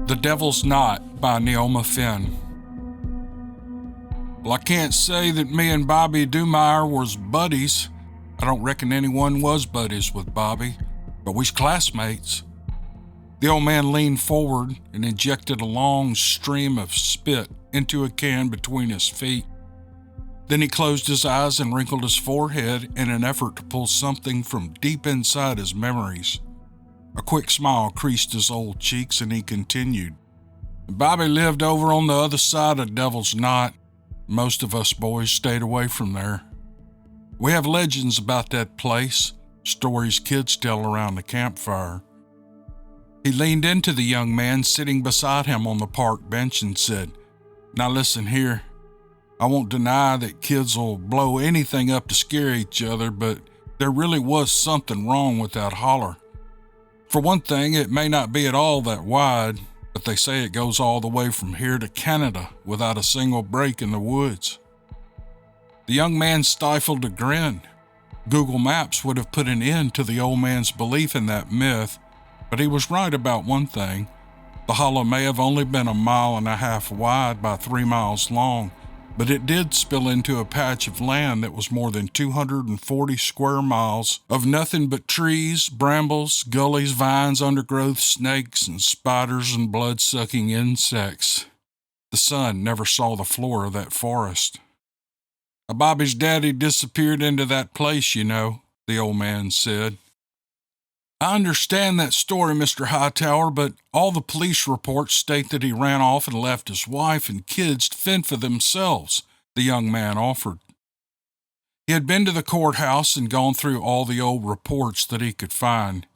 The Devil's Knot by Neoma Finn. Well, I can't say that me and Bobby Dumeyer was buddies. I don't reckon anyone was buddies with Bobby, but we's classmates. The old man leaned forward and injected a long stream of spit into a can between his feet. Then he closed his eyes and wrinkled his forehead in an effort to pull something from deep inside his memories. A quick smile creased his old cheeks and he continued. Bobby lived over on the other side of Devil's Knot. Most of us boys stayed away from there. We have legends about that place, stories kids tell around the campfire. He leaned into the young man sitting beside him on the park bench and said, Now listen here. I won't deny that kids will blow anything up to scare each other, but there really was something wrong with that holler. For one thing, it may not be at all that wide, but they say it goes all the way from here to Canada without a single break in the woods. The young man stifled a grin. Google Maps would have put an end to the old man's belief in that myth, but he was right about one thing. The hollow may have only been 1.5 miles wide by 3 miles long, but it did spill into a patch of land that was more than 240 square miles of nothing but trees, brambles, gullies, vines, undergrowth, snakes, and spiders and blood-sucking insects. The sun never saw the floor of that forest. Bobby's daddy disappeared into that place, you know, the old man said. I understand that story, Mr. Hightower, but all the police reports state that he ran off and left his wife and kids to fend for themselves, the young man offered. He had been to the courthouse and gone through all the old reports that he could find.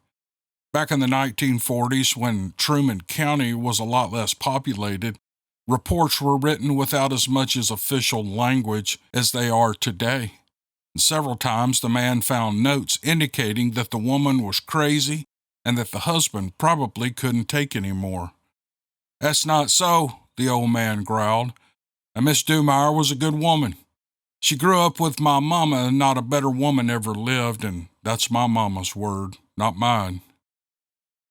Back in the 1940s, when Truman County was a lot less populated, reports were written without as much as official language as they are today. Several times the man found notes indicating that the woman was crazy and that the husband probably couldn't take any more. That's not so, the old man growled. And Miss Dumeyer was a good woman. She grew up with my mama and not a better woman ever lived, and that's my mama's word, not mine.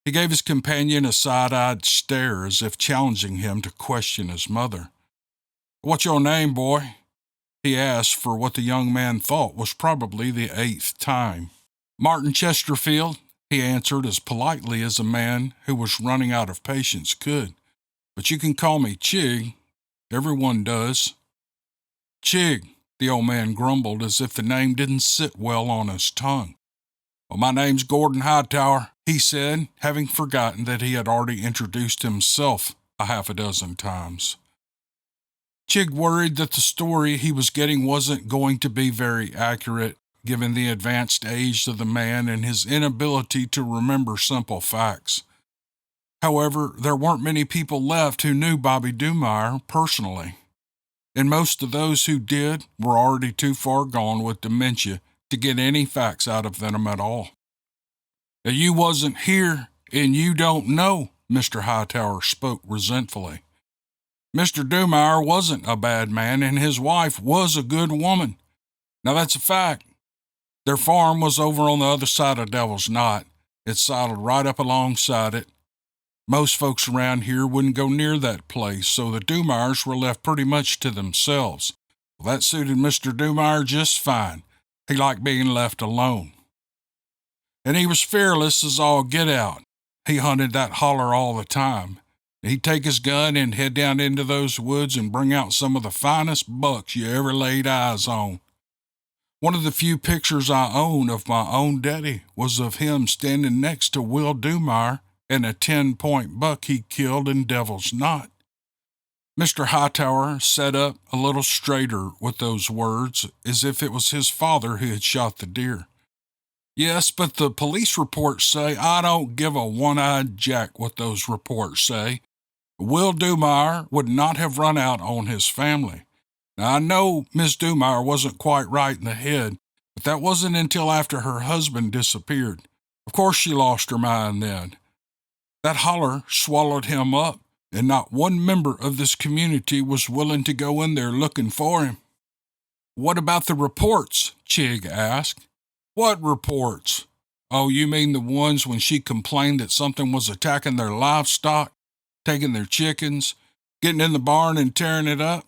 He gave his companion a side-eyed stare as if challenging him to question his mother. What's your name, boy? He asked for what the young man thought was probably the 8th time. Martin Chesterfield, he answered as politely as a man who was running out of patience could. But you can call me Chig. Everyone does. Chig, the old man grumbled as if the name didn't sit well on his tongue. Well, my name's Gordon Hightower, he said, having forgotten that he had already introduced himself 6 times. Chig worried that the story he was getting wasn't going to be very accurate, given the advanced age of the man and his inability to remember simple facts. However, there weren't many people left who knew Bobby Dumeyer personally, and most of those who did were already too far gone with dementia to get any facts out of them at all. Now, you wasn't here, and you don't know, Mr. Hightower spoke resentfully. Mr. Dumeyer wasn't a bad man, and his wife was a good woman. Now, that's a fact. Their farm was over on the other side of Devil's Knot. It sidled right up alongside it. Most folks around here wouldn't go near that place, so the Dumeyers were left pretty much to themselves. Well, that suited Mr. Dumeyer just fine. He liked being left alone. And he was fearless as all get out. He hunted that holler all the time. He'd take his gun and head down into those woods and bring out some of the finest bucks you ever laid eyes on. One of the few pictures I own of my own daddy was of him standing next to Will Dumeyer and a 10-point buck he killed in Devil's Knot. Mr. Hightower sat up a little straighter with those words, as if it was his father who had shot the deer. Yes, but the police reports say I don't give a one-eyed jack what those reports say. Will Dumeyer would not have run out on his family. Now, I know Miss Dumeyer wasn't quite right in the head, but that wasn't until after her husband disappeared. Of course she lost her mind then. That holler swallowed him up, and not one member of this community was willing to go in there looking for him. What about the reports? Chig asked. What reports? Oh, you mean the ones when she complained that something was attacking their livestock? taking their chickens, getting in the barn and tearing it up?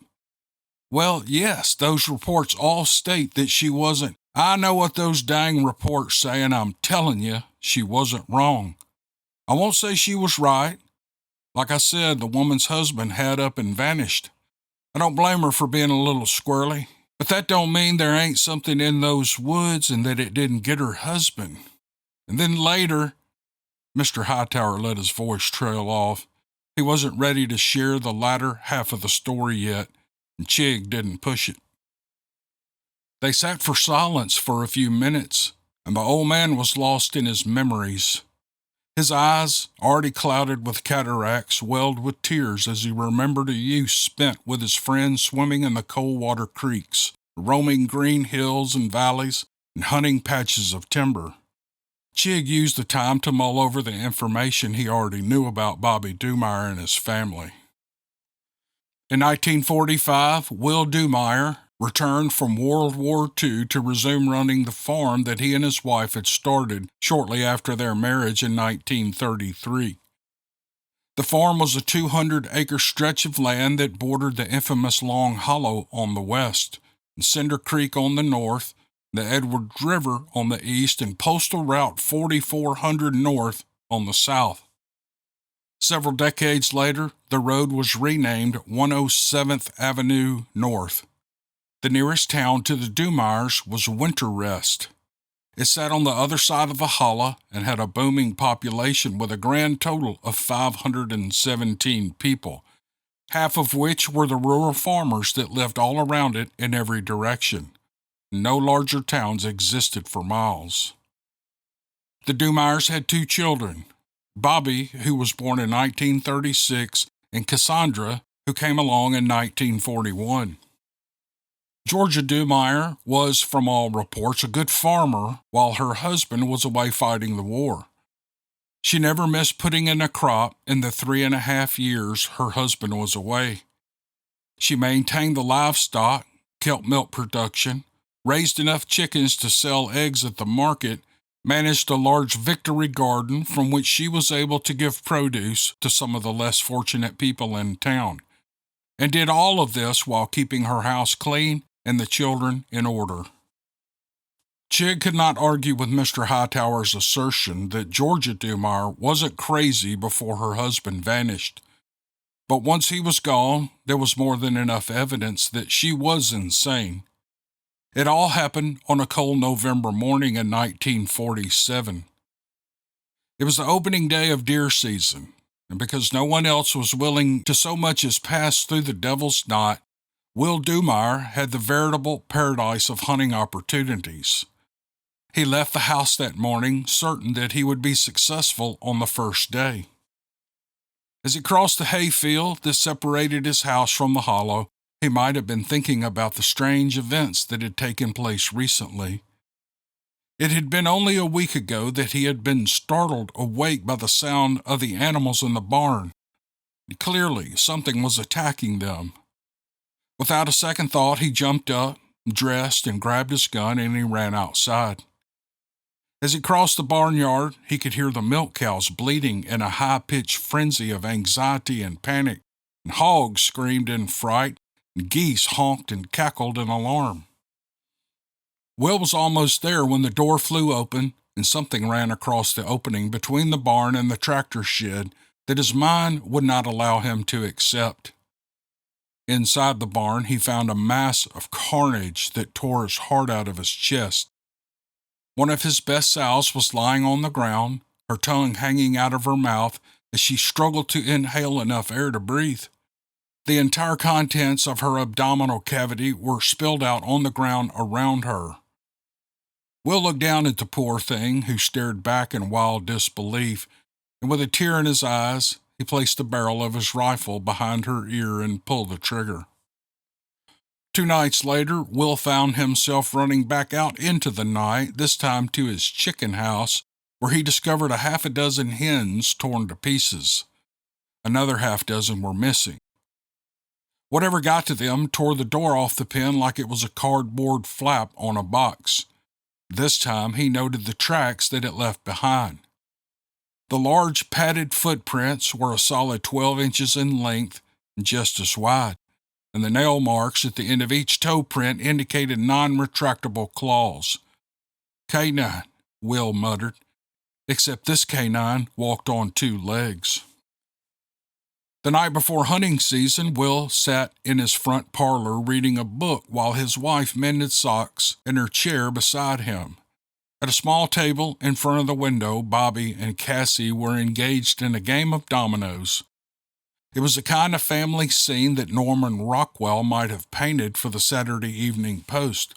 Well, yes, those reports all state that she wasn't. I know what those dang reports say, and I'm telling you, she wasn't wrong. I won't say she was right. Like I said, the woman's husband had up and vanished. I don't blame her for being a little squirrely, but that don't mean there ain't something in those woods and that it didn't get her husband. And then later, Mr. Hightower let his voice trail off. He wasn't ready to share the latter half of the story yet, and Chig didn't push it. They sat for silence for a few minutes, and the old man was lost in his memories. His eyes, already clouded with cataracts, welled with tears as he remembered a youth spent with his friends swimming in the cold water creeks, roaming green hills and valleys, and hunting patches of timber. Chig used the time to mull over the information he already knew about Bobby Dumeyer and his family. In 1945, Will Dumeyer returned from World War II to resume running the farm that he and his wife had started shortly after their marriage in 1933. The farm was a 200-acre stretch of land that bordered the infamous Long Hollow on the west, and Cinder Creek on the north, the Edwards River on the east, and Postal Route 4400 north on the south. Several decades later, the road was renamed 107th Avenue North. The nearest town to the Dumeyers was Winter Rest. It sat on the other side of the hollow and had a booming population with a grand total of 517 people, half of which were the rural farmers that lived all around it in every direction. No larger towns existed for miles. The Dumeyers had 2 children, Bobby, who was born in 1936, and Cassandra, who came along in 1941. Georgia Dumeyer was, from all reports, a good farmer while her husband was away fighting the war. She never missed putting in a crop in the 3.5 years her husband was away. She maintained the livestock, kept milk production, raised enough chickens to sell eggs at the market, managed a large victory garden from which she was able to give produce to some of the less fortunate people in town, and did all of this while keeping her house clean and the children in order. Chig could not argue with Mr. Hightower's assertion that Georgia Dumeyer wasn't crazy before her husband vanished. But once he was gone, there was more than enough evidence that she was insane. It all happened on a cold November morning in 1947. It was the opening day of deer season, and because no one else was willing to so much as pass through the Devil's Knot, Will Dumeyer had the veritable paradise of hunting opportunities. He left the house that morning, certain that he would be successful on the first day. As he crossed the hayfield that separated his house from the hollow, he might have been thinking about the strange events that had taken place recently. It had been only a week ago that he had been startled awake by the sound of the animals in the barn. Clearly, something was attacking them. Without a second thought, he jumped up, dressed, and grabbed his gun, and he ran outside. As he crossed the barnyard, he could hear the milk cows bleating in a high-pitched frenzy of anxiety and panic, and hogs screamed in fright, and geese honked and cackled in alarm. Will was almost there when the door flew open, and something ran across the opening between the barn and the tractor shed that his mind would not allow him to accept. Inside the barn, he found a mass of carnage that tore his heart out of his chest. One of his best sows was lying on the ground, her tongue hanging out of her mouth as she struggled to inhale enough air to breathe. The entire contents of her abdominal cavity were spilled out on the ground around her. Will looked down at the poor thing, who stared back in wild disbelief, and with a tear in his eyes, he placed the barrel of his rifle behind her ear and pulled the trigger. 2 nights later, Will found himself running back out into the night, this time to his chicken house, where he discovered a 6 hens torn to pieces. Another 6 were missing. Whatever got to them tore the door off the pen like it was a cardboard flap on a box. This time he noted the tracks that it left behind. The large padded footprints were a solid 12 inches in length and just as wide, and the nail marks at the end of each toe print indicated non-retractable claws. "Canine," Will muttered, except this canine walked on two legs. The night before hunting season, Will sat in his front parlor reading a book while his wife mended socks in her chair beside him. At a small table in front of the window, Bobby and Cassie were engaged in a game of dominoes. It was the kind of family scene that Norman Rockwell might have painted for the Saturday Evening Post.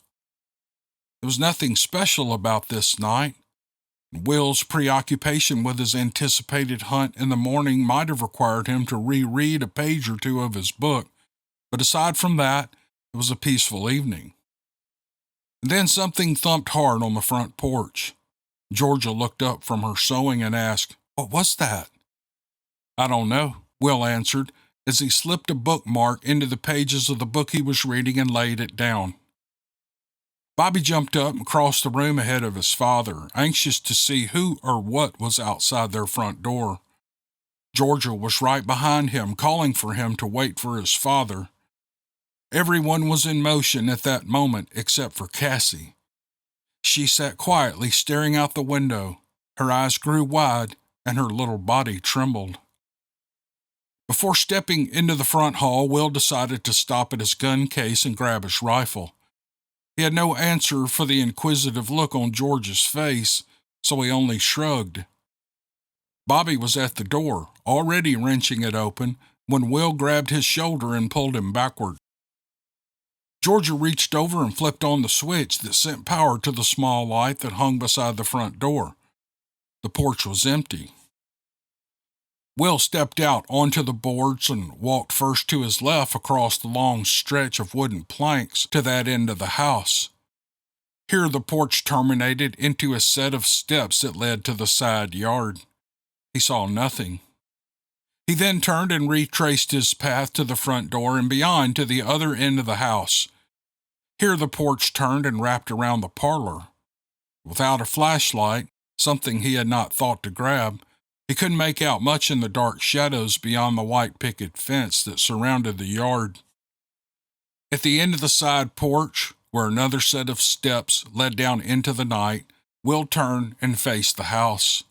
There was nothing special about this night. Will's preoccupation with his anticipated hunt in the morning might have required him to reread a page or two of his book, but aside from that, it was a peaceful evening. And then something thumped hard on the front porch. Georgia looked up from her sewing and asked, "What was that?" "I don't know," Will answered, as he slipped a bookmark into the pages of the book he was reading and laid it down. Bobby jumped up and crossed the room ahead of his father, anxious to see who or what was outside their front door. Georgia was right behind him, calling for him to wait for his father. Everyone was in motion at that moment except for Cassie. She sat quietly staring out the window. Her eyes grew wide and her little body trembled. Before stepping into the front hall, Will decided to stop at his gun case and grab his rifle. He had no answer for the inquisitive look on George's face, so he only shrugged. Bobby was at the door, already wrenching it open, when Will grabbed his shoulder and pulled him backward. Georgia reached over and flipped on the switch that sent power to the small light that hung beside the front door. The porch was empty. Will stepped out onto the boards and walked first to his left across the long stretch of wooden planks to that end of the house. Here the porch terminated into a set of steps that led to the side yard. He saw nothing. He then turned and retraced his path to the front door and beyond to the other end of the house. Here the porch turned and wrapped around the parlor. Without a flashlight, something he had not thought to grab, he couldn't make out much in the dark shadows beyond the white picket fence that surrounded the yard. At the end of the side porch, where another set of steps led down into the night, Will turned and faced the house.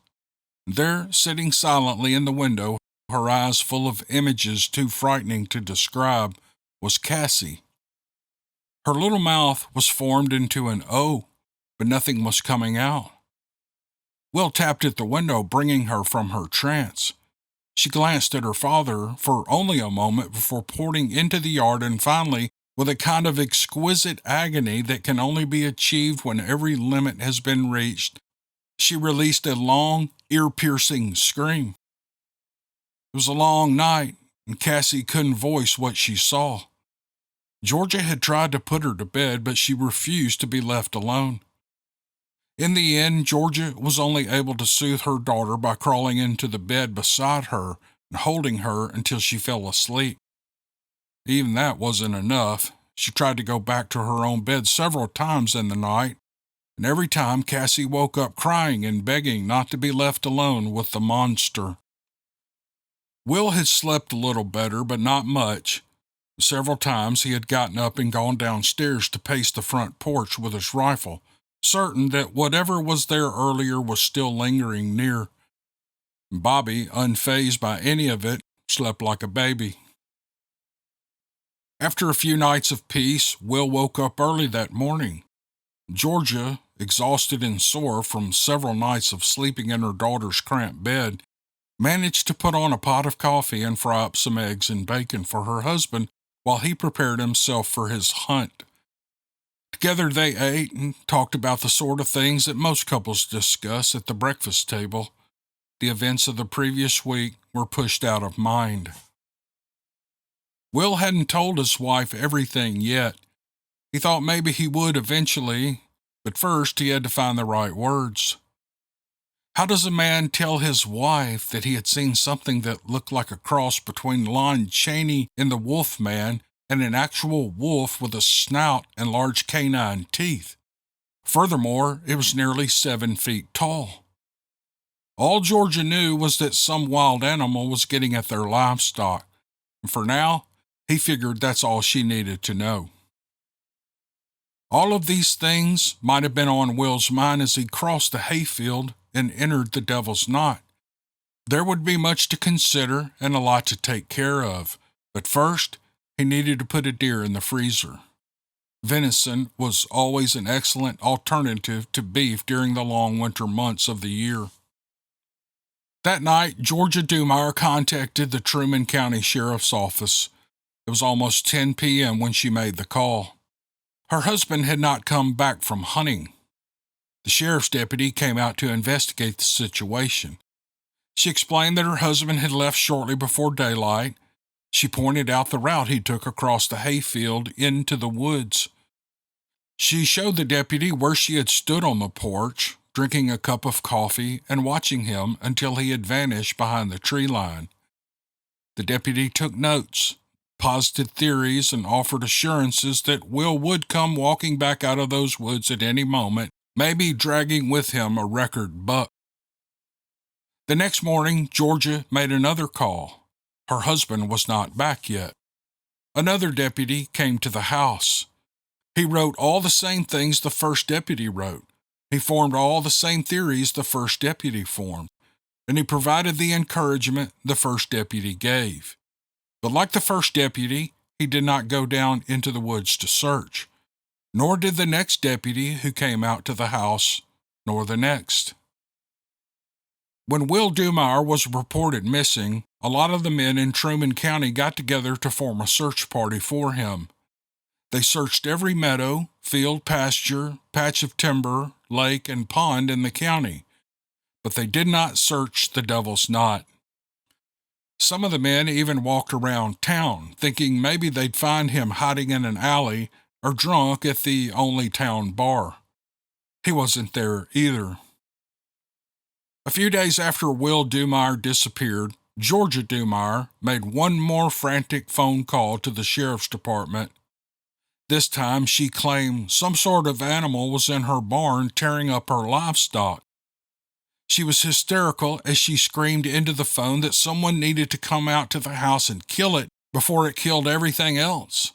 There, sitting silently in the window, her eyes full of images too frightening to describe, was Cassie. Her little mouth was formed into an O, but nothing was coming out. Will tapped at the window, bringing her from her trance. She glanced at her father for only a moment before porting into the yard and finally, with a kind of exquisite agony that can only be achieved when every limit has been reached, she released a long, ear-piercing scream. It was a long night, and Cassie couldn't voice what she saw. Georgia had tried to put her to bed, but she refused to be left alone. In the end, Georgia was only able to soothe her daughter by crawling into the bed beside her and holding her until she fell asleep. Even that wasn't enough. She tried to go back to her own bed several times in the night, and every time Cassie woke up crying and begging not to be left alone with the monster. Will had slept a little better, but not much. Several times he had gotten up and gone downstairs to pace the front porch with his rifle, certain that whatever was there earlier was still lingering near. Bobby, unfazed by any of it, slept like a baby. After a few nights of peace, Will woke up early that morning. Georgia, exhausted and sore from several nights of sleeping in her daughter's cramped bed, managed to put on a pot of coffee and fry up some eggs and bacon for her husband while he prepared himself for his hunt. Together they ate and talked about the sort of things that most couples discuss at the breakfast table. The events of the previous week were pushed out of mind. Will hadn't told his wife everything yet. He thought maybe he would eventually, but first he had to find the right words. How does a man tell his wife that he had seen something that looked like a cross between Lon Chaney in The Wolf Man and an actual wolf with a snout and large canine teeth? Furthermore, it was nearly 7 feet tall. All Georgia knew was that some wild animal was getting at their livestock, and for now, he figured that's all she needed to know. All of these things might have been on Will's mind as he crossed the hayfield and entered the Devil's Knot. There would be much to consider and a lot to take care of, but first, he needed to put a deer in the freezer. Venison was always an excellent alternative to beef during the long winter months of the year. That night, Georgia Dumeyer contacted the Truman County Sheriff's Office. It was almost 10 p.m. when she made the call. Her husband had not come back from hunting. The sheriff's deputy came out to investigate the situation. She explained that her husband had left shortly before daylight. She pointed out the route he took across the hayfield into the woods. She showed the deputy where she had stood on the porch, drinking a cup of coffee and watching him until he had vanished behind the tree line. The deputy took notes, posited theories, and offered assurances that Will would come walking back out of those woods at any moment, maybe dragging with him a record buck. The next morning, Georgia made another call. Her husband was not back yet. Another deputy came to the house. He wrote all the same things the first deputy wrote. He formed all the same theories the first deputy formed, and he provided the encouragement the first deputy gave. But like the first deputy, he did not go down into the woods to search, nor did the next deputy who came out to the house, nor the next. When Will Dumeyer was reported missing, a lot of the men in Truman County got together to form a search party for him. They searched every meadow, field, pasture, patch of timber, lake, and pond in the county, but they did not search the Devil's Knot. Some of the men even walked around town, thinking maybe they'd find him hiding in an alley or drunk at the only town bar. He wasn't there either. A few days after Will Dumeyer disappeared, Georgia Dumeyer made one more frantic phone call to the sheriff's department. This time she claimed some sort of animal was in her barn tearing up her livestock. She was hysterical as she screamed into the phone that someone needed to come out to the house and kill it before it killed everything else.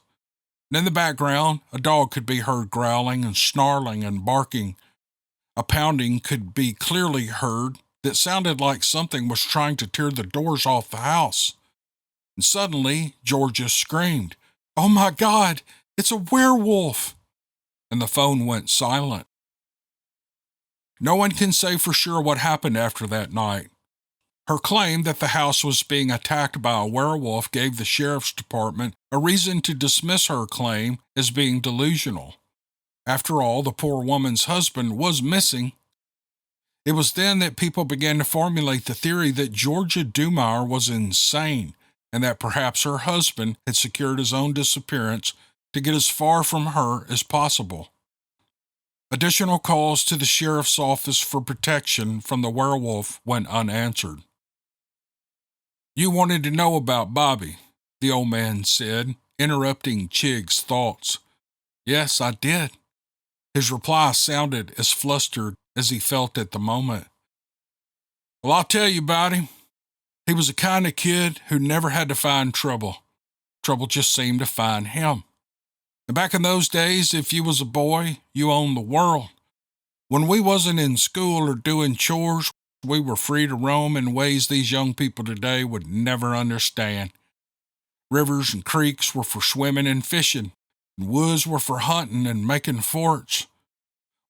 And in the background, a dog could be heard growling and snarling and barking. A pounding could be clearly heard that sounded like something was trying to tear the doors off the house. And suddenly, Georgia screamed, "Oh my God, it's a werewolf!" And the phone went silent. No one can say for sure what happened after that night. Her claim that the house was being attacked by a werewolf gave the sheriff's department a reason to dismiss her claim as being delusional. After all, the poor woman's husband was missing. It was then that people began to formulate the theory that Georgia Dumeyer was insane and that perhaps her husband had secured his own disappearance to get as far from her as possible. Additional calls to the sheriff's office for protection from the werewolf went unanswered. "You wanted to know about Bobby," the old man said, interrupting Chig's thoughts. "Yes, I did." His reply sounded as flustered as he felt at the moment. "Well, I'll tell you about him. He was the kind of kid who never had to find trouble. Trouble just seemed to find him. And back in those days, if you was a boy, you owned the world. When we wasn't in school or doing chores, we were free to roam in ways these young people today would never understand. Rivers and creeks were for swimming and fishing, and woods were for hunting and making forts.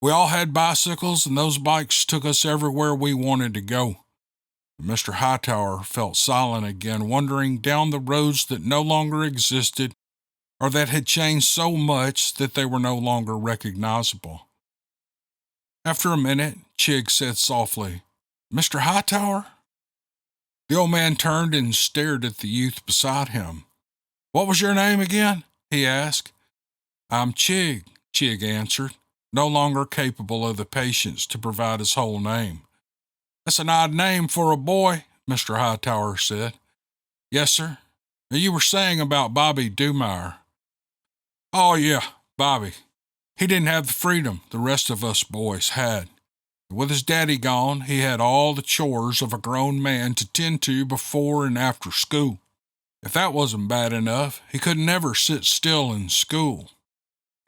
We all had bicycles, and those bikes took us everywhere we wanted to go." Mr. Hightower felt silent again, wandering down the roads that no longer existed or that had changed so much that they were no longer recognizable. After a minute, Chig said softly, "Mr. Hightower?" The old man turned and stared at the youth beside him. "What was your name again?" he asked. "I'm Chig," Chig answered, no longer capable of the patience to provide his whole name. "That's an odd name for a boy," Mr. Hightower said. "Yes, sir. Now you were saying about Bobby Dumeyer." "Oh, yeah, Bobby. He didn't have the freedom the rest of us boys had. With his daddy gone, he had all the chores of a grown man to tend to before and after school. If that wasn't bad enough, he could never sit still in school.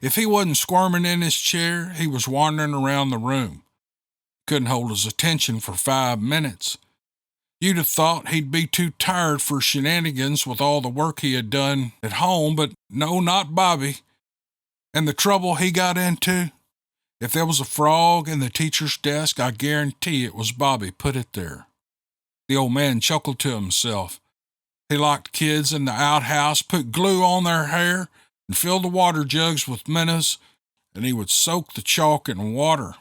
If he wasn't squirming in his chair, he was wandering around the room. Couldn't hold his attention for 5 minutes. You'd have thought he'd be too tired for shenanigans with all the work he had done at home, but no, not Bobby. And the trouble he got into? If there was a frog in the teacher's desk, I guarantee it was Bobby put it there. The old man chuckled to himself. He locked kids in the outhouse, put glue on their hair, and filled the water jugs with minnows, and he would soak the chalk in water.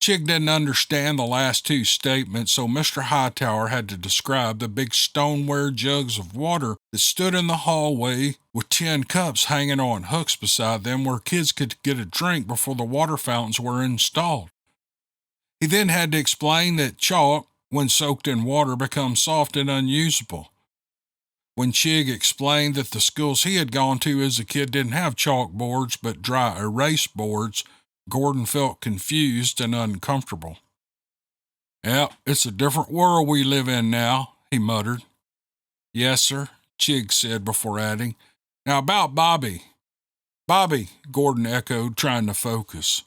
Chig didn't understand the last two statements, so Mr. Hightower had to describe the big stoneware jugs of water that stood in the hallway with tin cups hanging on hooks beside them where kids could get a drink before the water fountains were installed. He then had to explain that chalk, when soaked in water, becomes soft and unusable. When Chig explained that the schools he had gone to as a kid didn't have chalkboards but dry erase boards, Gordon felt confused and uncomfortable. "Yep, it's a different world we live in now," he muttered. "Yes, sir," Chig said before adding, "Now about Bobby." "Bobby," Gordon echoed, trying to focus.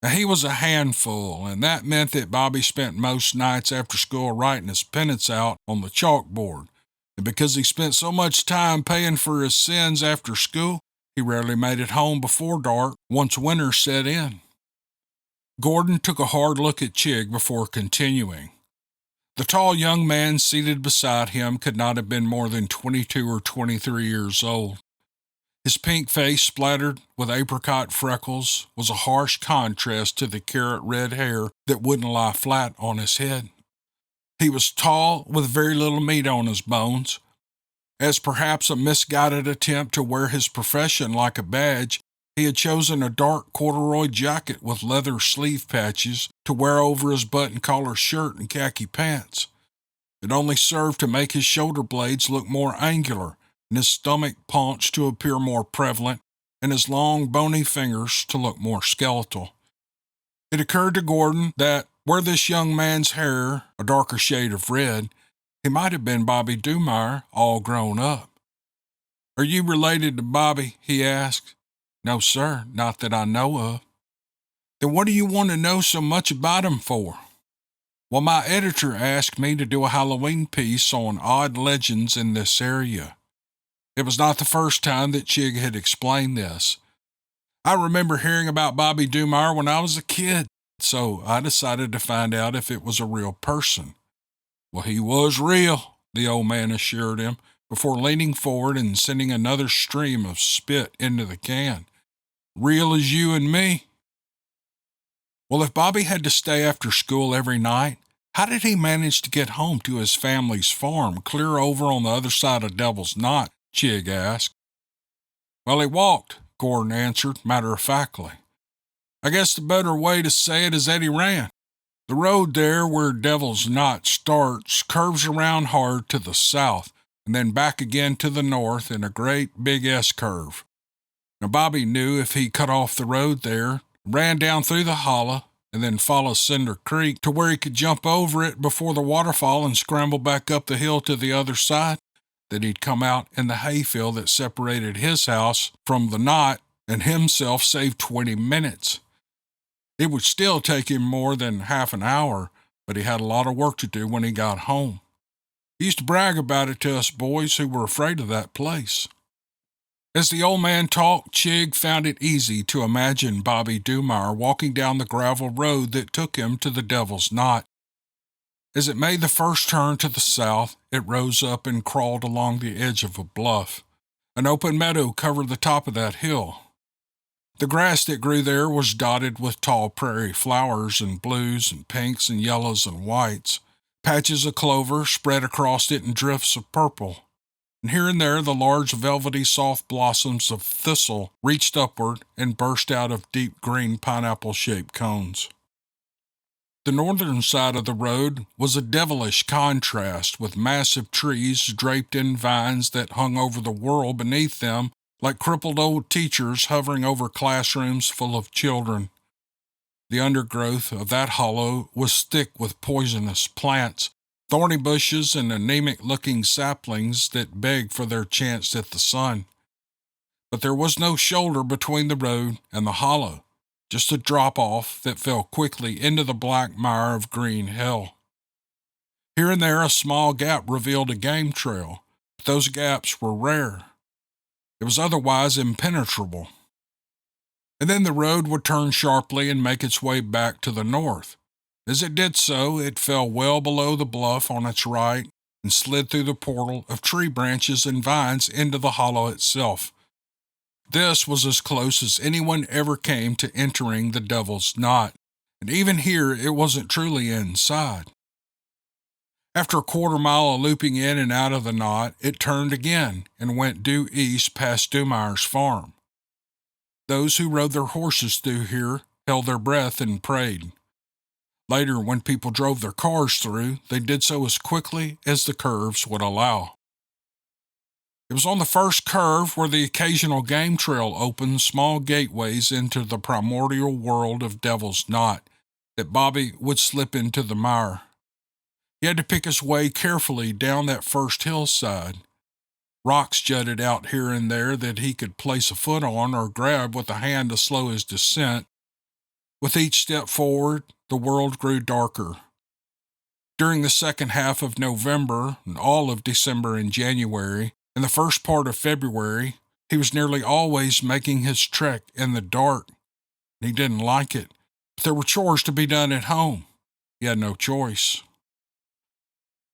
Now, he was a handful, and that meant that Bobby spent most nights after school writing his penance out on the chalkboard. And because he spent so much time paying for his sins after school, he rarely made it home before dark once winter set in. Gordon took a hard look at Chig before continuing. The tall young man seated beside him could not have been more than 22 or 23 years old. His pink face, splattered with apricot freckles, was a harsh contrast to the carrot-red hair that wouldn't lie flat on his head. He was tall, with very little meat on his bones. As perhaps a misguided attempt to wear his profession like a badge, he had chosen a dark corduroy jacket with leather sleeve patches to wear over his button-collar shirt and khaki pants. It only served to make his shoulder blades look more angular, and his stomach paunch to appear more prevalent, and his long, bony fingers to look more skeletal. It occurred to Gordon that, were this young man's hair a darker shade of red, he might have been Bobby Dumeyer, all grown up. "Are you related to Bobby?" he asked. "No, sir, not that I know of." "Then what do you want to know so much about him for?" "Well, my editor asked me to do a Halloween piece on odd legends in this area." It was not the first time that Chig had explained this. "I remember hearing about Bobby Dumeyer when I was a kid, so I decided to find out if it was a real person." "Well, he was real," the old man assured him, before leaning forward and sending another stream of spit into the can. "Real as you and me." "Well, if Bobby had to stay after school every night, how did he manage to get home to his family's farm clear over on the other side of Devil's Knot?" Chig asked. "Well, he walked," Gordon answered matter-of-factly. "I guess the better way to say it is that he ran. The road there where Devil's Knot starts curves around hard to the south and then back again to the north in a great big S-curve. Now, Bobby knew if he cut off the road there, ran down through the hollow, and then followed Cinder Creek to where he could jump over it before the waterfall and scramble back up the hill to the other side, that he'd come out in the hayfield that separated his house from the knot and himself save 20 minutes. It would still take him more than half an hour, but he had a lot of work to do when he got home. He used to brag about it to us boys who were afraid of that place." As the old man talked, Chig found it easy to imagine Bobby Dumeyer walking down the gravel road that took him to the Devil's Knot. As it made the first turn to the south, it rose up and crawled along the edge of a bluff. An open meadow covered the top of that hill. The grass that grew there was dotted with tall prairie flowers in blues and pinks and yellows and whites. Patches of clover spread across it in drifts of purple, and here and there the large velvety soft blossoms of thistle reached upward and burst out of deep green pineapple-shaped cones. The northern side of the road was a devilish contrast, with massive trees draped in vines that hung over the world beneath them like crippled old teachers hovering over classrooms full of children. The undergrowth of that hollow was thick with poisonous plants, thorny bushes, and anemic-looking saplings that begged for their chance at the sun. But there was no shoulder between the road and the hollow, just a drop-off that fell quickly into the black mire of green hell. Here and there a small gap revealed a game trail, but those gaps were rare. It was otherwise impenetrable. And then the road would turn sharply and make its way back to the north. As it did so, it fell well below the bluff on its right and slid through the portal of tree branches and vines into the hollow itself. This was as close as anyone ever came to entering the Devil's Knot, and even here it wasn't truly inside. After a quarter-mile of looping in and out of the knot, it turned again and went due east past Dumeyer's farm. Those who rode their horses through here held their breath and prayed. Later, when people drove their cars through, they did so as quickly as the curves would allow. It was on the first curve where the occasional game trail opened small gateways into the primordial world of Devil's Knot that Bobby would slip into the mire. He had to pick his way carefully down that first hillside. Rocks jutted out here and there that he could place a foot on or grab with a hand to slow his descent. With each step forward, the world grew darker. During the second half of November, and all of December and January, and the first part of February, he was nearly always making his trek in the dark. He didn't like it, but there were chores to be done at home. He had no choice.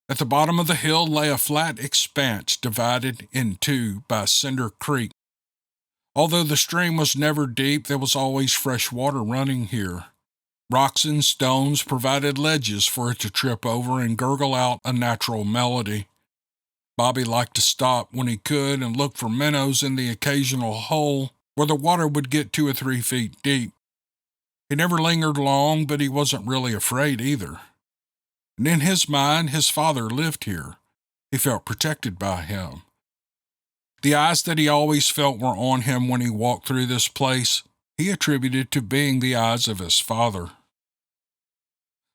At the bottom of the hill lay a flat expanse divided in two by Cinder Creek. Although the stream was never deep, there was always fresh water running here. Rocks and stones provided ledges for it to trip over and gurgle out a natural melody. Bobby liked to stop when he could and look for minnows in the occasional hole where the water would get 2 or 3 feet deep. He never lingered long, but he wasn't really afraid either. And in his mind, his father lived here. He felt protected by him. The eyes that he always felt were on him when he walked through this place, he attributed to being the eyes of his father.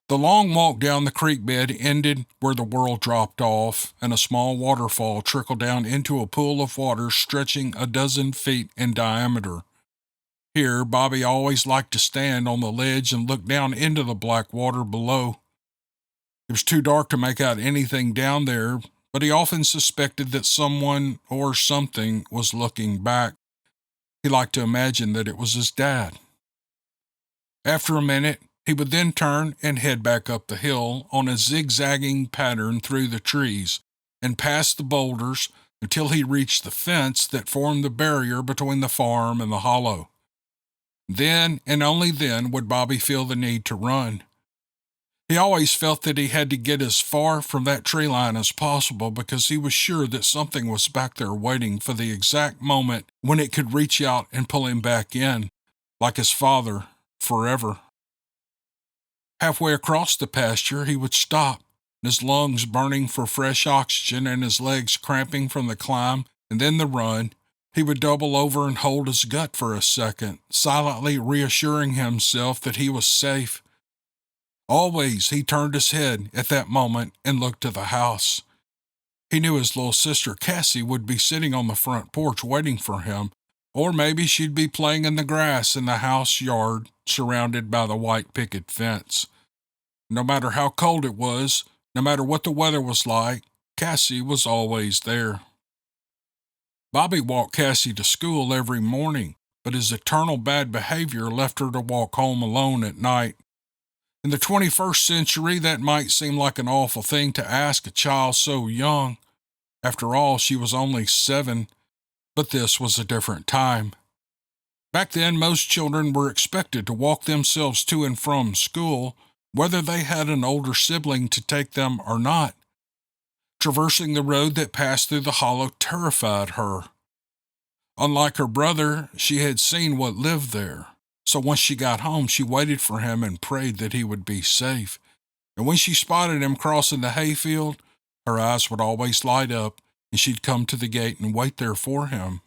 The long walk down the creek bed ended where the world dropped off, and a small waterfall trickled down into a pool of water stretching a dozen feet in diameter. Here, Bobby always liked to stand on the ledge and look down into the black water below. It was too dark to make out anything down there, but he often suspected that someone or something was looking back. He liked to imagine that it was his dad. After a minute, he would then turn and head back up the hill on a zigzagging pattern through the trees and past the boulders until he reached the fence that formed the barrier between the farm and the hollow. Then, and only then, would Bobby feel the need to run. He always felt that he had to get as far from that tree line as possible because he was sure that something was back there waiting for the exact moment when it could reach out and pull him back in, like his father, forever. Halfway across the pasture, he would stop, his lungs burning for fresh oxygen and his legs cramping from the climb and then the run. He would double over and hold his gut for a second, silently reassuring himself that he was safe. Always he turned his head at that moment and looked to the house. He knew his little sister Cassie would be sitting on the front porch waiting for him, or maybe she'd be playing in the grass in the house yard surrounded by the white picket fence. No matter how cold it was, no matter what the weather was like, Cassie was always there. Bobby walked Cassie to school every morning, but his eternal bad behavior left her to walk home alone at night. In the 21st century, that might seem like an awful thing to ask a child so young. After all, she was only 7, but this was a different time. Back then, most children were expected to walk themselves to and from school, whether they had an older sibling to take them or not. Traversing the road that passed through the hollow terrified her. Unlike her brother, she had seen what lived there. So once she got home, she waited for him and prayed that he would be safe. And when she spotted him crossing the hayfield, her eyes would always light up, and she'd come to the gate and wait there for him.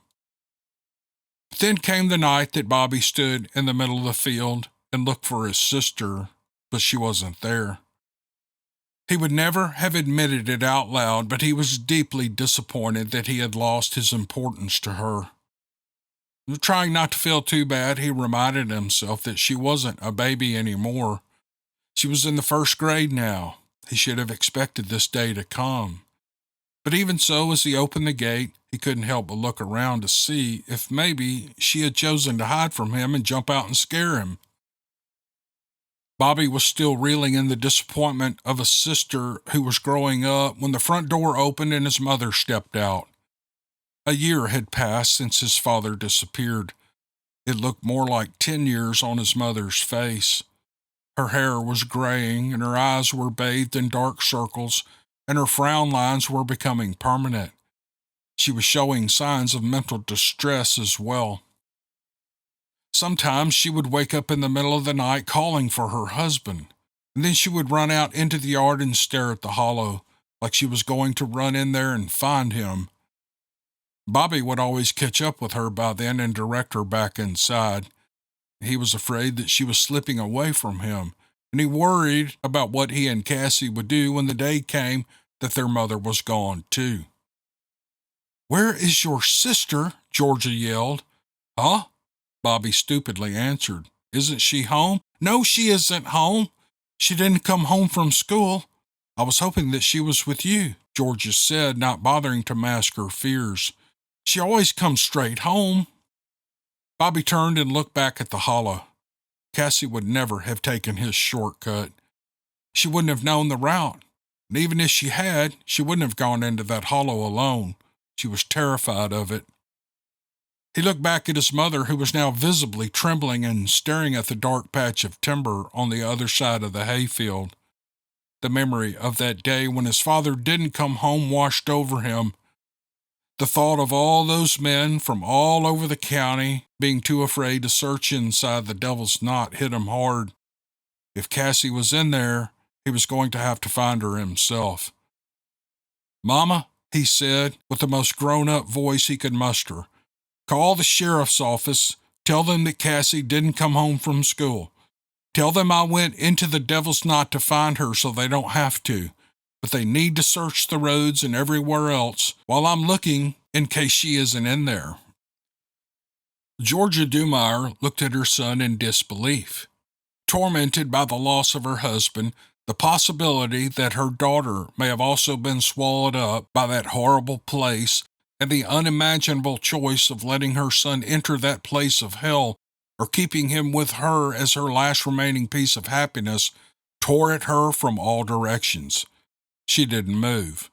But then came the night that Bobby stood in the middle of the field and look for his sister, but she wasn't there. He would never have admitted it out loud, but he was deeply disappointed that he had lost his importance to her. Trying not to feel too bad, he reminded himself that she wasn't a baby anymore. She was in the first grade now. He should have expected this day to come. But even so, as he opened the gate, he couldn't help but look around to see if maybe she had chosen to hide from him and jump out and scare him. Bobby was still reeling in the disappointment of a sister who was growing up when the front door opened and his mother stepped out. A year had passed since his father disappeared. It looked more like 10 years on his mother's face. Her hair was graying and her eyes were bathed in dark circles, and her frown lines were becoming permanent. She was showing signs of mental distress as well. Sometimes she would wake up in the middle of the night calling for her husband, and then she would run out into the yard and stare at the hollow, like she was going to run in there and find him. Bobby would always catch up with her by then and direct her back inside. He was afraid that she was slipping away from him, and he worried about what he and Cassie would do when the day came that their mother was gone too. "Where is your sister?" Georgia yelled. "Huh?" Bobby stupidly answered. "Isn't she home?" "No, she isn't home. She didn't come home from school. I was hoping that she was with you," Georgia said, not bothering to mask her fears. "She always comes straight home." Bobby turned and looked back at the hollow. Cassie would never have taken his shortcut. She wouldn't have known the route, and even if she had, she wouldn't have gone into that hollow alone. She was terrified of it. He looked back at his mother, who was now visibly trembling and staring at the dark patch of timber on the other side of the hayfield. The memory of that day when his father didn't come home washed over him. The thought of all those men from all over the county being too afraid to search inside the Devil's Knot hit him hard. If Cassie was in there, he was going to have to find her himself. "Mama," he said, with the most grown-up voice he could muster, "call the sheriff's office. Tell them that Cassie didn't come home from school. Tell them I went into the Devil's Knot to find her so they don't have to. But they need to search the roads and everywhere else while I'm looking in case she isn't in there." Georgia Dumeyer looked at her son in disbelief. Tormented by the loss of her husband, the possibility that her daughter may have also been swallowed up by that horrible place, and the unimaginable choice of letting her son enter that place of hell or keeping him with her as her last remaining piece of happiness, tore at her from all directions. She didn't move.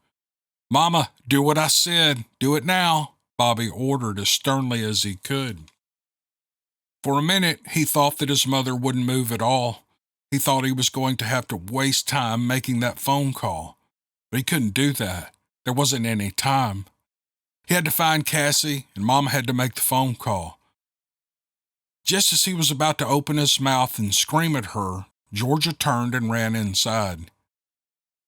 "Mama, do what I said. Do it now," Bobby ordered as sternly as he could. For a minute, he thought that his mother wouldn't move at all. He thought he was going to have to waste time making that phone call. But he couldn't do that. There wasn't any time. He had to find Cassie, and Mama had to make the phone call. Just as he was about to open his mouth and scream at her, Georgia turned and ran inside.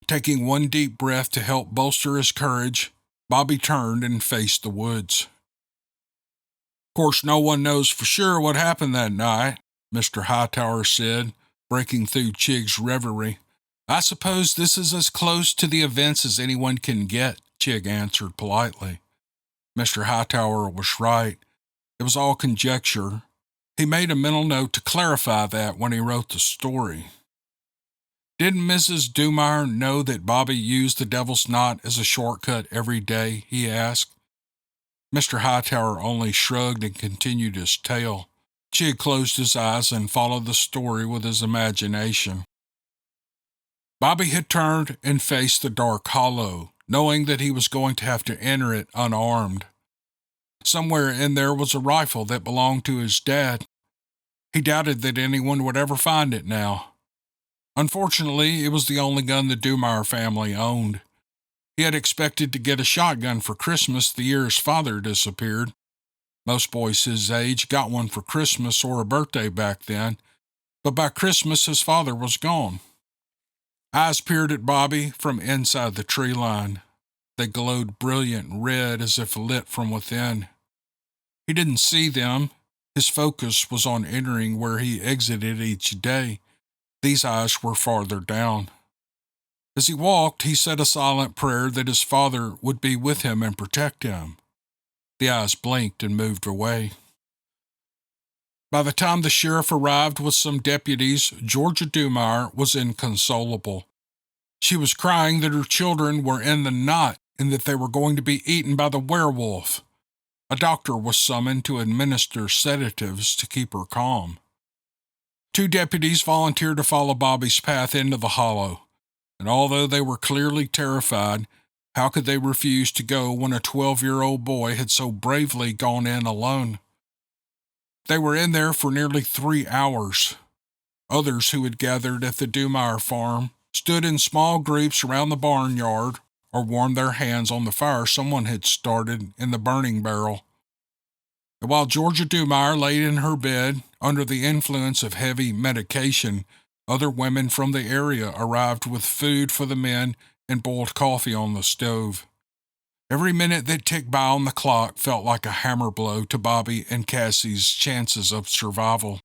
Taking one deep breath to help bolster his courage, Bobby turned and faced the woods. "Of course, no one knows for sure what happened that night," Mr. Hightower said, breaking through Chig's reverie. "I suppose this is as close to the events as anyone can get," Chig answered politely. Mr. Hightower was right. It was all conjecture. He made a mental note to clarify that when he wrote the story. "Didn't Mrs. Dumeyer know that Bobby used the Devil's Knot as a shortcut every day?" he asked. Mr. Hightower only shrugged and continued his tale. Chig closed his eyes and followed the story with his imagination. Bobby had turned and faced the dark hollow, knowing that he was going to have to enter it unarmed. Somewhere in there was a rifle that belonged to his dad. He doubted that anyone would ever find it now. Unfortunately, it was the only gun the Dumeyer family owned. He had expected to get a shotgun for Christmas the year his father disappeared. Most boys his age got one for Christmas or a birthday back then, but by Christmas his father was gone. Eyes peered at Bobby from inside the tree line. They glowed brilliant red as if lit from within. He didn't see them. His focus was on entering where he exited each day. These eyes were farther down. As he walked, he said a silent prayer that his father would be with him and protect him. The eyes blinked and moved away. By the time the sheriff arrived with some deputies, Georgia Dumeyer was inconsolable. She was crying that her children were in the knot and that they were going to be eaten by the werewolf. A doctor was summoned to administer sedatives to keep her calm. 2 deputies volunteered to follow Bobby's path into the hollow, and although they were clearly terrified, how could they refuse to go when a 12-year-old boy had so bravely gone in alone? They were in there for nearly 3 hours. Others who had gathered at the Dumeyer farm stood in small groups around the barnyard or warmed their hands on the fire someone had started in the burning barrel. And while Georgia Dumeyer lay in her bed under the influence of heavy medication, other women from the area arrived with food for the men and boiled coffee on the stove. Every minute that ticked by on the clock felt like a hammer blow to Bobby and Cassie's chances of survival.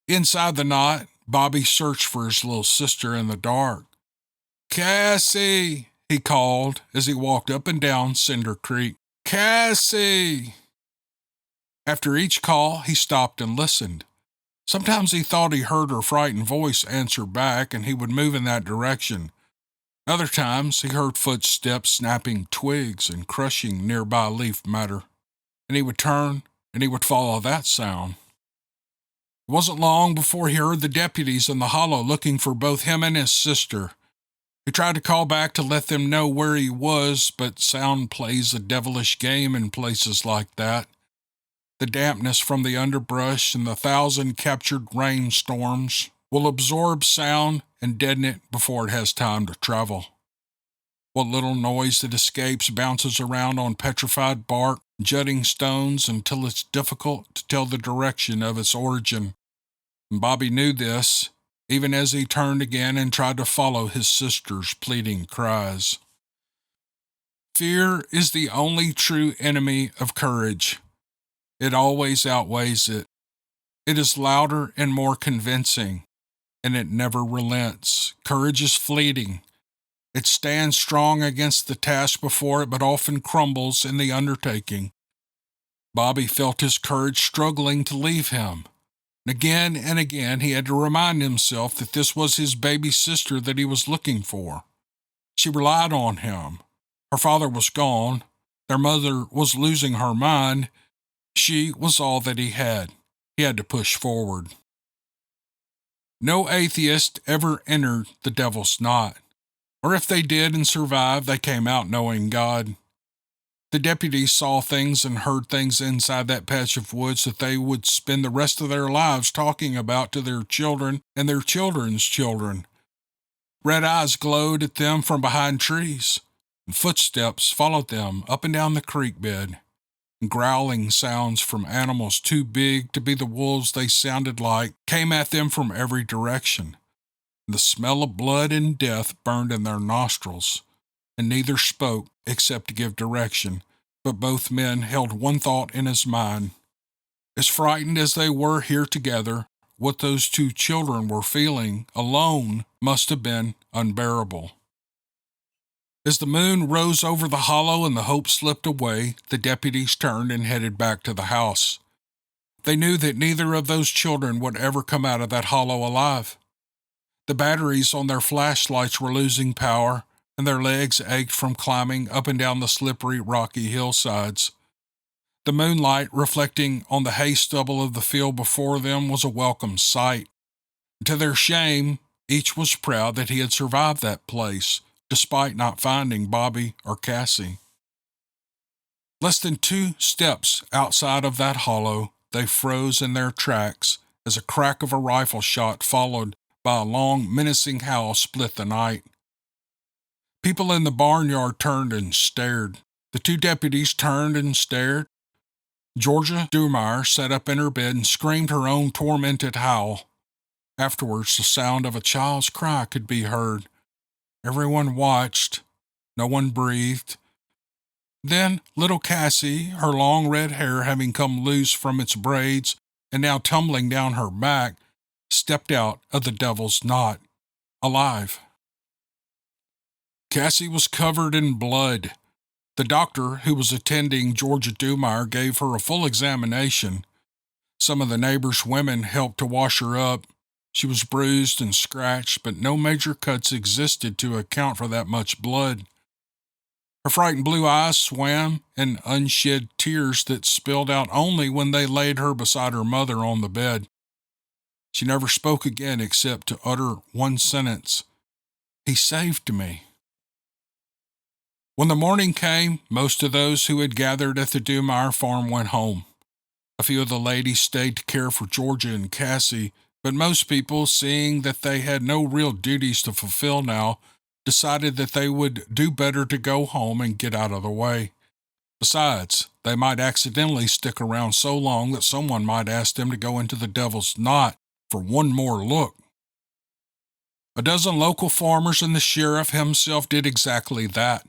Inside the knot, Bobby searched for his little sister in the dark. "Cassie!" he called as he walked up and down Cinder Creek. "Cassie!" After each call, he stopped and listened. Sometimes he thought he heard her frightened voice answer back, and he would move in that direction. Other times, he heard footsteps snapping twigs and crushing nearby leaf matter, and he would turn and he would follow that sound. It wasn't long before he heard the deputies in the hollow looking for both him and his sister. He tried to call back to let them know where he was, but sound plays a devilish game in places like that. The dampness from the underbrush and the 1,000 captured rainstorms will absorb sound and deaden it before it has time to travel. What little noise that escapes bounces around on petrified bark, jutting stones until it's difficult to tell the direction of its origin. And Bobby knew this, even as he turned again and tried to follow his sister's pleading cries. Fear is the only true enemy of courage. It always outweighs it. It is louder and more convincing, and it never relents. Courage is fleeting. It stands strong against the task before it, but often crumbles in the undertaking. Bobby felt his courage struggling to leave him. Again and again he had to remind himself that this was his baby sister that he was looking for. She relied on him. Her father was gone. Their mother was losing her mind. She was all that he had. He had to push forward. No atheist ever entered the devil's knot. Or if they did and survived, they came out knowing God. The deputies saw things and heard things inside that patch of woods that they would spend the rest of their lives talking about to their children and their children's children. Red eyes glowed at them from behind trees, and footsteps followed them up and down the creek bed. Growling sounds from animals too big to be the wolves they sounded like came at them from every direction. The smell of blood and death burned in their nostrils, and neither spoke except to give direction, but both men held one thought in his mind. As frightened as they were here together, what those 2 children were feeling alone must have been unbearable. As the moon rose over the hollow and the hope slipped away, the deputies turned and headed back to the house. They knew that neither of those children would ever come out of that hollow alive. The batteries on their flashlights were losing power, and their legs ached from climbing up and down the slippery, rocky hillsides. The moonlight reflecting on the hay stubble of the field before them was a welcome sight. To their shame, each was proud that he had survived that place, despite not finding Bobby or Cassie. Less than 2 steps outside of that hollow, they froze in their tracks as a crack of a rifle shot followed by a long, menacing howl split the night. People in the barnyard turned and stared. The 2 deputies turned and stared. Georgia Dumeyer sat up in her bed and screamed her own tormented howl. Afterwards, the sound of a child's cry could be heard. Everyone watched. No one breathed. Then little Cassie, her long red hair having come loose from its braids and now tumbling down her back, stepped out of the devil's knot, alive. Cassie was covered in blood. The doctor who was attending Georgia Dumeyer gave her a full examination. Some of the neighbors' women helped to wash her up. She was bruised and scratched, but no major cuts existed to account for that much blood. Her frightened blue eyes swam in unshed tears that spilled out only when they laid her beside her mother on the bed. She never spoke again except to utter one sentence: "He saved me." When the morning came, most of those who had gathered at the Dumeyer farm went home. A few of the ladies stayed to care for Georgia and Cassie, but most people, seeing that they had no real duties to fulfill now, decided that they would do better to go home and get out of the way. Besides, they might accidentally stick around so long that someone might ask them to go into the devil's knot for one more look. A dozen local farmers and the sheriff himself did exactly that.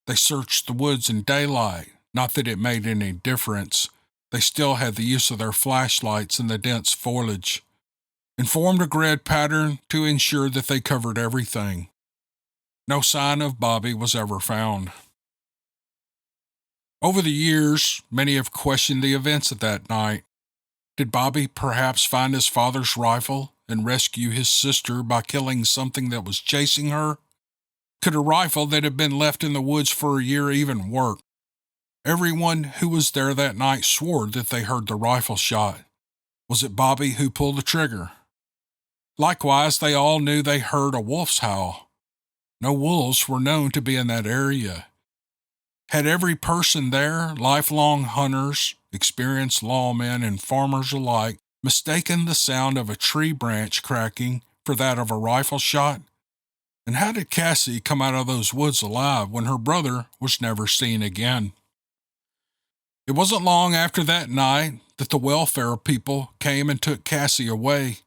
They searched the woods in daylight, not that it made any difference. They still had the use of their flashlights in the dense foliage, and formed a grid pattern to ensure that they covered everything. No sign of Bobby was ever found. Over the years, many have questioned the events of that night. Did Bobby perhaps find his father's rifle and rescue his sister by killing something that was chasing her? Could a rifle that had been left in the woods for a year even work? Everyone who was there that night swore that they heard the rifle shot. Was it Bobby who pulled the trigger? Likewise, they all knew they heard a wolf's howl. No wolves were known to be in that area. Had every person there, lifelong hunters, experienced lawmen, and farmers alike, mistaken the sound of a tree branch cracking for that of a rifle shot? And how did Cassie come out of those woods alive when her brother was never seen again? It wasn't long after that night that the welfare people came and took Cassie away.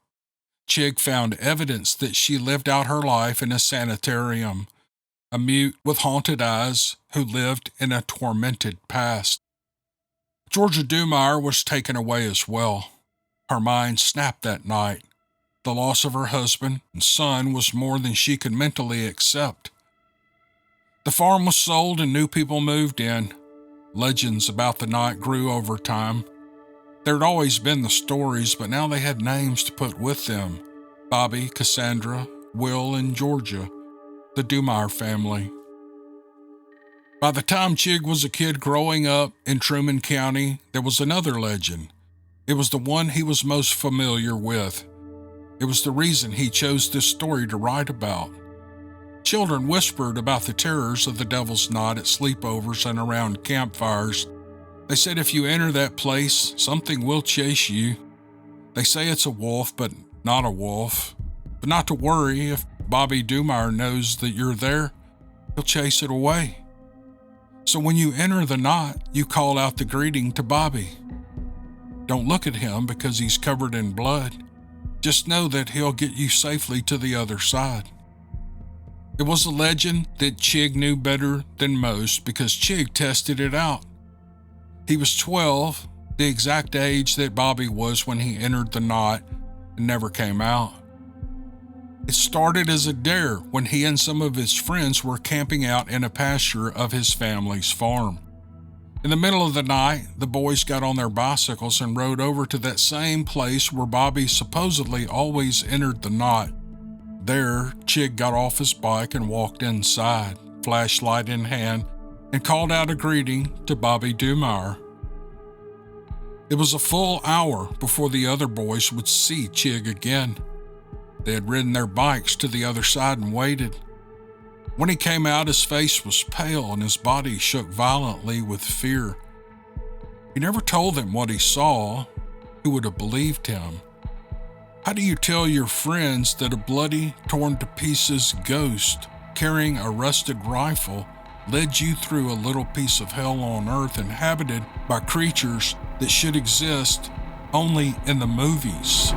Chig found evidence that she lived out her life in a sanitarium, a mute with haunted eyes who lived in a tormented past. Georgia Dumeyer was taken away as well. Her mind snapped that night. The loss of her husband and son was more than she could mentally accept. The farm was sold and new people moved in. Legends about the night grew over time. There had always been the stories, but now they had names to put with them: Bobby, Cassandra, Will, and Georgia, the Dumeyer family. By the time Chig was a kid growing up in Truman County, there was another legend. It was the one he was most familiar with. It was the reason he chose this story to write about. Children whispered about the terrors of the Devil's Knot at sleepovers and around campfires. They said if you enter that place, something will chase you. They say it's a wolf, but not a wolf. But not to worry, if Bobby Dumeyer knows that you're there, he'll chase it away. So when you enter the knot, you call out the greeting to Bobby. Don't look at him because he's covered in blood. Just know that he'll get you safely to the other side. It was a legend that Chig knew better than most because Chig tested it out. He was 12, the exact age that Bobby was when he entered the knot, and never came out. It started as a dare when he and some of his friends were camping out in a pasture of his family's farm. In the middle of the night, the boys got on their bicycles and rode over to that same place where Bobby supposedly always entered the knot. There, Chig got off his bike and walked inside, flashlight in hand, and called out a greeting to Bobby Dumeyer. It was a full hour before the other boys would see Chig again. They had ridden their bikes to the other side and waited. When he came out, his face was pale and his body shook violently with fear. He never told them what he saw. Who would have believed him? How do you tell your friends that a bloody, torn to pieces ghost carrying a rusted rifle led you through a little piece of hell on earth inhabited by creatures that should exist only in the movies?